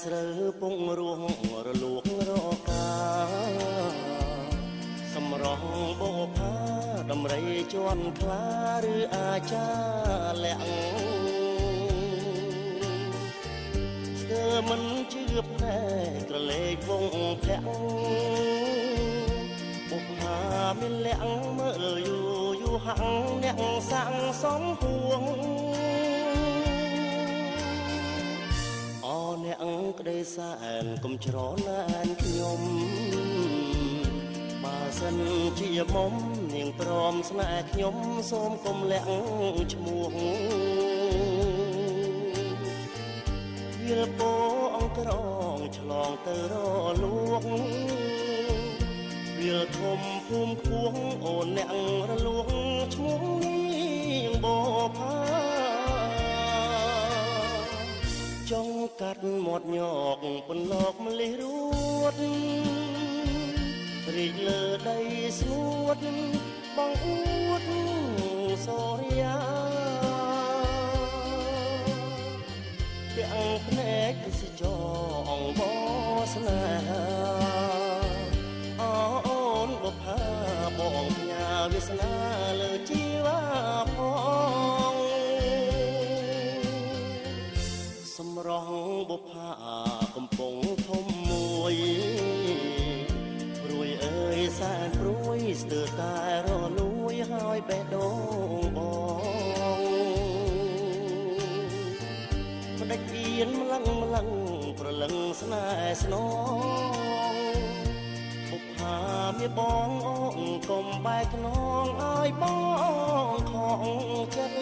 ស្រូវពងរួងរលួងរកាសម្រងបោផាដំរីជន់ខ្លាឬអាចាលាក់ស្ទើមិនជឿភ្នែកក្រឡេកវងភ័ក្របុកហាមានលាក់មើលយូហាំងអ្នកសាំងសំហួងអ្នកក្តីសែនកុំច្រណែនខ្ញុំបើសិនជាមុំនាងព្រមស្នេហ៍ខ្ញុំសូមកុំលាក់ឈ្មោះវាលពោអង្គក្រងឆ្លងទៅរលួងវាលធំភូមិខួងអូនអ្នករលួងឈ្មោះនាងបោផាចង់កាត់មាត់ញកពន្លកម្លេះរួតរីកលើដីស្ងួតបងអួតសូរិយាទាំងភ្នែកសិចងបស្នេហាអូនបផាបងផ្ញើវាសនាលើជីវ៉ាផងសម្រងបុប្ផាកំពុងធំមួយព្រួយអើយសែនព្រួយស្ទើរតែរលួយហើយបេះដូងបងផ្ដេចអៀនម្លឹងប្រលឹងស្នេហ៍ស្នងបុប្ផាមានបងអូនកុំបែកខ្នងឲ្យបងខំចិត្ត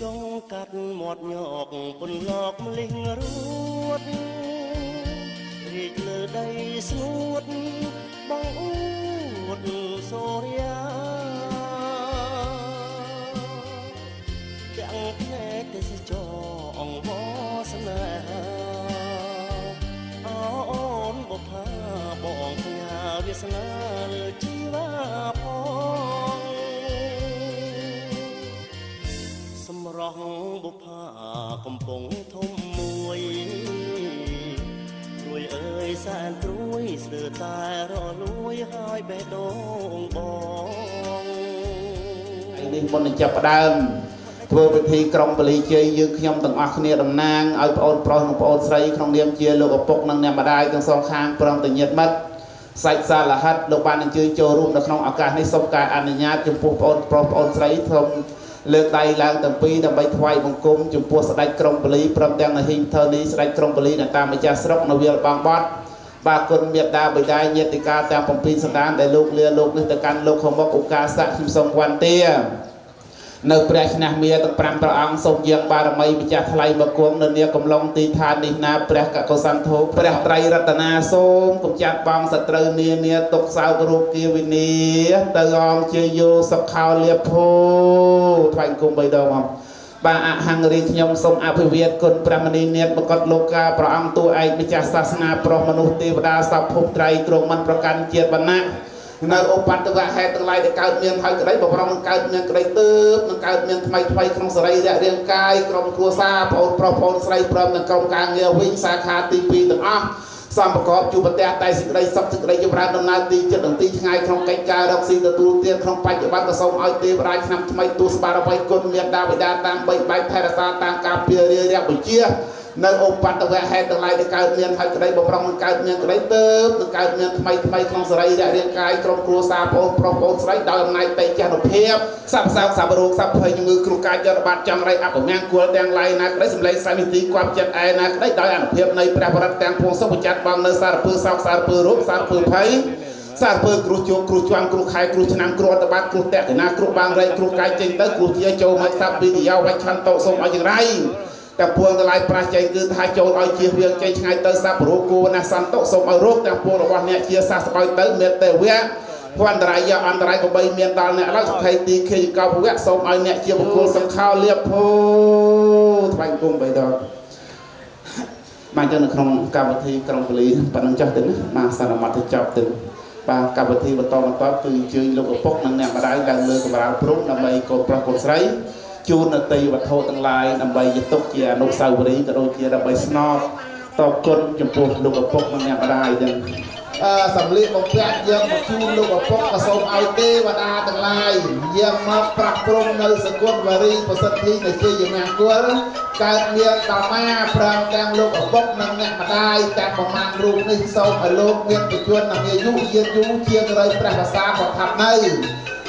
ចង់កាត់មាត់ញកពន្លកម្លេះរួតរីកលើដីស្ងួតបងអួតសូរិយាទាំងភ្នែកទេសចរអង្វរស្នេហាអូនបុប្ផាបងផ្ញើវាសនាលើជីវ៉ាផងសម្រងបុប្ផាកំពុងធំមួយព្រួយអើយសែនព្រួយស្ទើរតែរលួយហើយបេះដូងបងនេះមុននឹងចាប់ផ្ដើមធ្វើពិធីក្រុងពលីជ័យយើងខ្ញុំទាំងអស់គ្នាតំណាងឲ្យប្អូនប្រុសនិងប្អូនស្រីក្នុងនាមជាលោកឪពុកនិងអ្នកម្ដាយទាំងសងខាងព្រមទាំងញាតិមិត្តសាច់សាលហិតលោកបានអញ្ជើញចូលរួមនៅក្នុងឱកាសនេះសូមការអនុញ្ញាតចំពោះប្អូនប្រុសប្អូនស្រីសូមលើកដៃឡើងទាំងពីរដើម្បីថ្វាយបង្គំចំពោះស្ដេចក្រុងពលីព្រមទាំងនៅហ៊ីងធើនីស្ដេចក្រុងពលីនិងតាមម្ចាស់ស្រុកនៅវាលបងបត់បាទគុណមេត្តាបិតាញាតិកាទាំង7សន្តានដែលលោកលាលោកនេះទៅកាន់លោកខមុកឧកាសៈខ្ញុំសូមវន្តានៅព្រះឆ្នះមាទាំង5ព្រះអង្គសូមយាងបារមីម្ចាស់ថ្លៃបង្គំនៅនាកំឡុងទីឋាននេះណាព្រះកកុសន្ធោព្រះត្រៃរតនាសូមគំចាត់បងសត្រូវនាទុកសោករូបគាវិនីទៅអង្គជាយោសុខោលៀភោថ្វាយគុំ3ដងមកបាទអហង្រីខ្ញុំសូមអភិវាទគុណព្រះមនីនាថមកតលោកកាព្រះអង្គតួឯកម្ចាស់សាសនាប្រុសមនុស្សទេវតាសពភពត្រៃគ្រងមិនប្រកាន់ជាតិវណ្ណៈនៅឧបតវហេតុទាំងឡាយដែលកើតមានហើយក្តីបរំនឹងកើតមានក្តីទើបនឹងកើតមានថ្មីក្នុងសរីរៈរាងកាយក្រុមគ្រួសារប្អូនប្រុសប្អូនស្រីព្រមទាំងក្រុមការងារវិញសាខាទី2ទាំងអស់សំប្រកបជួបប្រទះតែសេចក្តីសុខសេចក្តីចម្រើនដំណើរទីចិត្តនិងទីឆ្ងាយក្នុងកិច្ចការរកស៊ីទទួលទានក្នុងបច្ចុប្បន្នក៏សូមឲ្យទេវរាជឆ្នាំថ្មីទូស្បារវ័យគុណមេត្តាបិតាតាមបីបែកថែរក្សាតាមការពាររាជបញ្ជានៅឧបតវហេតុទាំងឡាយដែលកើតមានហើយក្តីបរំនឹងកើតមានក្តីទើបនឹងកើតមានថ្មីក្នុងសរីរៈរាងកាយក្រុមគ្រួសារប្អូនប្រុសប្អូនស្រីដោយអំណាចតេជះនុភាពសព្វសោកសព្វរោគសព្វភ័យជំងឺគ្រោះកាចយន្តបាត់ចង្រៃអពមង្គលទាំងឡាយណាក្តីសម្លេងសាមីទីគាប់ចិត្តឯណាក្តីដោយអនុភាពនៃព្រះបរិត្តទាំងពួងសុខចាត់បងនៅសារពើសោកសារពើរោគសារពើភ័យសារពើគ្រោះជោគគ្រោះជាំគ្រោះខែគ្រោះឆ្នាំគ្រោះអត្តបាត់គ្រោះតេតនាគ្រោះបាងរៃគ្រោះកាយចេញទៅគ្រោះជាចូលមកសាប់ពីយោវច្ឆន្តុសូមឲ្យចង្រៃ แต่พวงตะไลปราใจคือทายโจรเอาเชียร์เวียงใจช่างเตอร์ซาปรูกูนะสันโตสมเอารูปแต่พวงระหว่างเนี่ยเชียร์ซาสปอยเตอร์เมตเตอร์เวียพวกอันตรายยาอันตรายกับใบเมียนตาเนี่ยเราจะไทยตีเคยเก่าพวกสมเอาเนี่ยเชียร์บุคคลสังข้าวเรียบโพทวายกุ้งใบดอกมาจากในครองกาบทีกรองผลิตปนังจับตึงมาสารมัดจับตึงปากาบทีบตองตอคือจืดลูกปกนั่งเนี่ยมาได้ดังเลยกับเราพรุ่งนำไปกดปรากฏไซจูนตีวัตถุต่างหลายนำไปยึดตกเกียร์นกสาวรีกระโดดเกียร์นำไปสนอตอกคนจมูกลูกปกนั่งเนี่ยมาได้ดังสำลีบงแปะยังมาจูนลูกปกผสมไอเตวดาต่างหลายยังมาปรับปรุงในสกุลวารีประสิทธิในเชียร์อย่างงานตัวการเรียนต่อมาพรางแดงลูกปกนั่งเนี่ยมาได้แต่ประมาณรูปในโซมโลกเวียนไปชวนนำเยียยุเยียยุเชียร์อะไรประภาษาของทับใน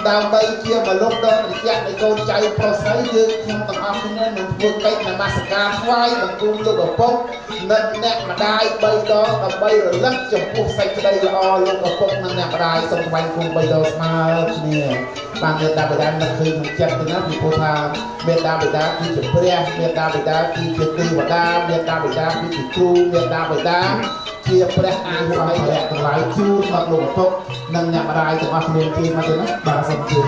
ดาวใบเชียร์มาลงดอนแยกในโกนใจโปรไซด์ยืดยังต้องเอาที่นั่นหนุนพูดไปในมาสการไหวบางกลุ่มลูกปกนั่นแน่มาได้ใบดอนกับใบหรือลักจมพูดใส่กระไดละอลูกปกนั่นแน่มาได้ส่งไปกลุ่มใบดอนมาเนี่ยบางเดือนดาวไปได้นั่นคือของเจ้าตัวนั้นมีโพธาเมียดาวไปได้ที่จุดเปรี้ยเมียดาวไปได้ที่จุดตีวัดดาเมียดาวไปได้ที่จุดครูเมียดาวไปได้เชียร์เปรี้ยอ่างหัวให้แหลกทั้งหลายชูมาลูกปกนั่นแน่มาได้ตัวมาเรียนทีมาตัวนั้นบางสมจูน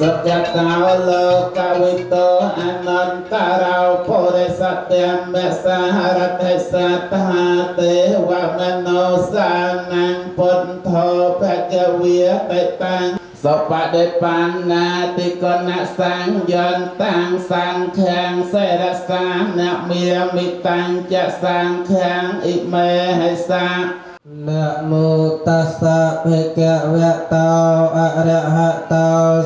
สัจตาโลกวิโตอนันตราโพธิสัตยเมสหรัตสัตหาเตวมโนสานังพุทโธภะเวียติตังสปะเดปันนาติกนัสังยันตังสังแข็งเสรสานะเมียมิตังจะสังแข็งอิเมหิสานะโมตัสสะภะคะวะโตอะระหะโต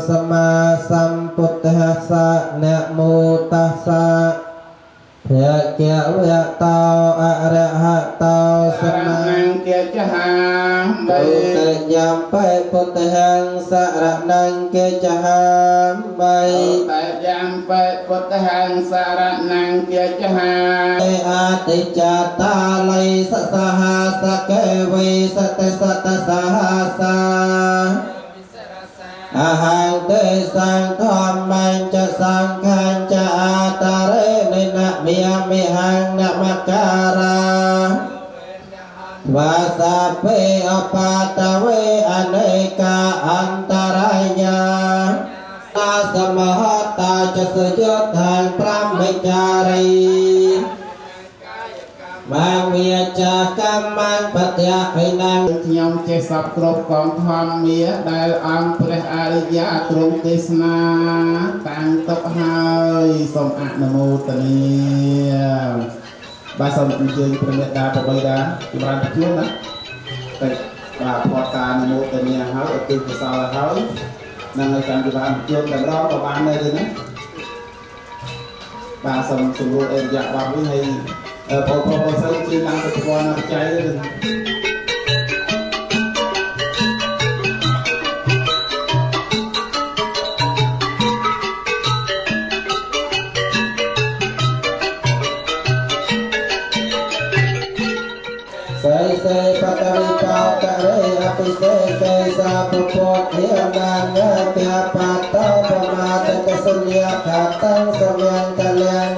สัมมาสัมพุทธัสสะนะโมตัสสะภะคะวะโตอะระหะโตสัมมาเกจหาปุตตะยัมไปพุทธังสรณังเกจหาปุตตะยัมไปพุทธังสรณังเกจหาอาติจตาลัยสสหัสเกวิสัตสัตสหัสาอาหังเตสังธรรมังจะสังฆังจะอาตาเรนินะเมียมิหังนะมะการาวาสาเปอปาตะเวอเนกาอันตรายาตาสมหตาจะสยดทางพระเมจารีมาเมียจากกรรมังปฏิยาให้นางยมเจสับกรบกองธรรมเมียได้อังพระอริยะตรงเทศนาตั้งตบให้สมอนุโมทนีบาสมเจริญพระเมตตาพระบิดาจุฬาภจุนะแต่บาพอการโมทนีเขาตื่นสาวเขานั่งในการจุฬาภจุแต่รอประมาณเลยนะบาสมสมรู้เองอยากวางไว้ให้พอใช้จีนนั่งไปก่อนใจเลยเสปะตริปาตะเรอภิเสเตสาปุโพธิอนังเตียปัตตะปมาตะกสุญญาขัตตังสมังกัลยัง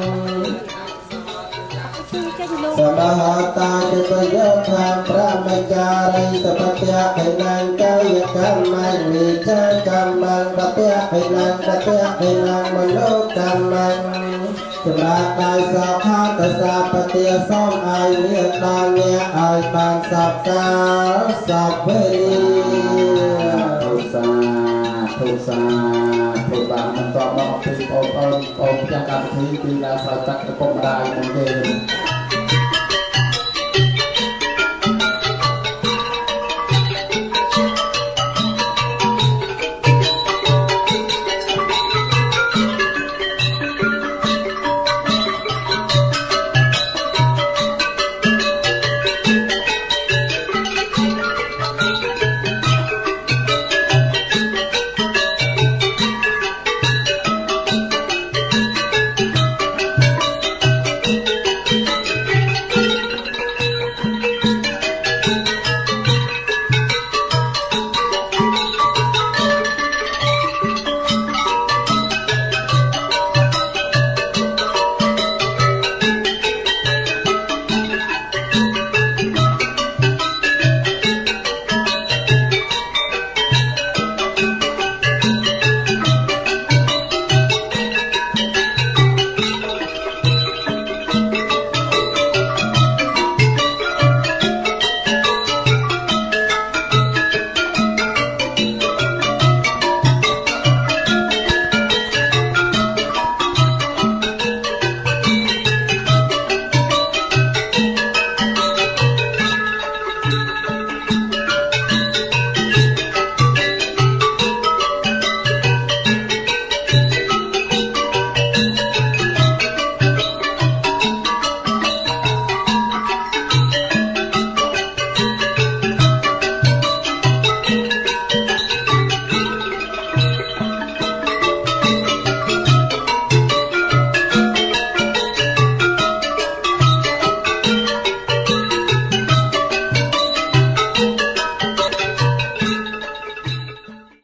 สมหาตาจะสยบทางพระเมจารีสปัตยะให้นางกายกรรมังมีเจ้ากรรมังปัตยะให้นางปัตยะให้นางมโนกรรมังสมาตายสาขาตสาปฏิยส่องไอเมียตาเนียไอปานสับกาสับเวรีสา ธุសាធុបានបន្តមកពីបងប្អូនចាស់កម្មវិធីគឺដើរស្រោចទឹកឪពុកម្ដាយនឹងគេ